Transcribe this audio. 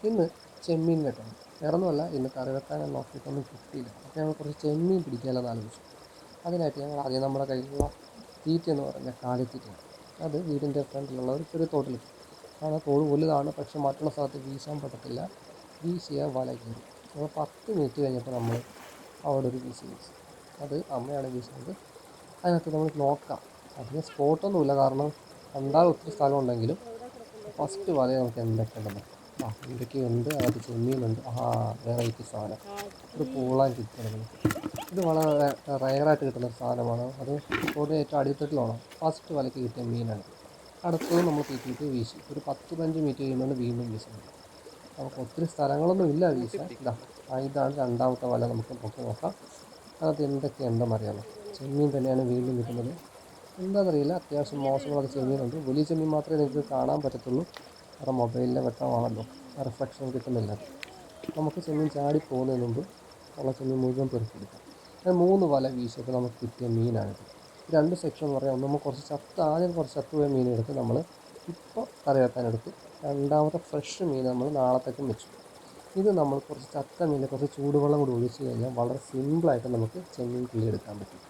ഇന്ന് ചെമ്മീൻ വെട്ടണം. വേറൊന്നുമല്ല, ഇന്ന് കറി വെക്കാനും നോക്കിയിട്ടൊന്നും കിട്ടിയില്ല. അപ്പോൾ ഞങ്ങൾ കുറച്ച് ചെമ്മീൻ പിടിക്കാമെന്ന് ആലോചിച്ചു. അതിനായിട്ട് ഞങ്ങൾ ആദ്യം നമ്മുടെ കയ്യിലുള്ള തീറ്റ എന്ന് പറഞ്ഞാൽ കാലിത്തീറ്റയാണ്. അത് വീടിൻ്റെ ഫ്രണ്ടിലുള്ള ഒരു ചെറിയ തോട്ടിലിട്ടു. കാരണം തോട് വലുതാണ്, പക്ഷെ മറ്റുള്ള സ്ഥലത്ത് വീശാൻ പറ്റത്തില്ല. വീശിയാൽ വല കീറും. അപ്പോൾ 10 മിനിറ്റ് കഴിഞ്ഞപ്പോൾ നമ്മൾ അവിടെ ഒരു വീശി. അത് അമ്മയാണ് വീശുന്നത്. അതിനകത്ത് നമ്മൾ നോക്കാം. അധികം സ്പോട്ടൊന്നുമില്ല, കാരണം കണ്ടാൽ ഒത്തിരി സ്ഥലം ഉണ്ടെങ്കിലും ഫസ്റ്റ് വല നമുക്ക് എന്തൊക്കെയുണ്ടെന്ന് നോക്കാം. എന്തൊക്കെയുണ്ട്. അതിനകത്ത് ചെമ്മീനുണ്ട്. വെറൈറ്റി സാധനം. ഒരു പൂളാൻ കിട്ടിയത് നമുക്ക്. ഇത് വളരെ റയറായിട്ട് കിട്ടുന്നൊരു സാധനമാണ്. അത് തോടിന് ഏറ്റവും അടിത്തട്ടിലാണ്. ഫസ്റ്റ് വലയ്ക്ക് കിട്ടിയ മീനാണ്. അടുത്തത് നമ്മൾ തീറ്റിയിട്ട് വീശി. ഒരു 10-15 മിനിറ്റ് കഴിയുമ്പോൾ വീണ്ടും വീശുന്നത്. നമുക്ക് ഒത്തിരി സ്ഥലങ്ങളൊന്നും ഇല്ല വീശാൻ. ഇതാണ് രണ്ടാമത്തെ വല. നമുക്ക് പൊക്കി നോക്കാം. അതിനകത്ത് എന്തൊക്കെയുണ്ടെന്ന് അറിയാമോ? ചെമ്മീൻ തന്നെയാണ് വീണ്ടും കിട്ടുന്നത്. എന്താണെന്നറിയില്ല, അത്യാവശ്യം മോശങ്ങളൊക്കെ ചെമ്മീനുണ്ട്. വലിയ ചെമ്മീൻ മാത്രമേ നിങ്ങൾക്ക് കാണാൻ പറ്റത്തുള്ളൂ, കാരണം മൊബൈലിലെ വെട്ടമാണല്ലോ, റിഫ്ലക്ഷൻ കിട്ടുന്നില്ല. നമുക്ക് ചെമ്മീൻ ചാടി പോകുന്നതിന് മുമ്പ് ഉള്ള ചെമ്മീൻ മുഴുവൻ പെറുക്കിയെടുക്കാം. അങ്ങനെ 3 വല വീശിയപ്പോൾ നമുക്ക് കിട്ടിയ മീനാണിത്. 2 സെക്ഷൻ എന്ന് പറയാം. നമ്മൾ ആദ്യം കുറച്ച് ചത്തുപോയ മീനെടുത്ത് നമ്മൾ ഇപ്പോൾ കറി വെക്കാനെടുത്തു. രണ്ടാമത്തെ ഫ്രഷ് മീൻ നമ്മൾ നാളത്തേക്കും വെച്ചു. ഇത് നമ്മൾ കുറച്ച് ചത്ത മീനിൽ കുറച്ച് ചൂടുവെള്ളം കൂടി ഒഴിച്ച് കഴിഞ്ഞാൽ വളരെ സിമ്പിളായിട്ട് നമുക്ക് ചെമ്മീൻ കിളിയെടുക്കാൻ പറ്റും.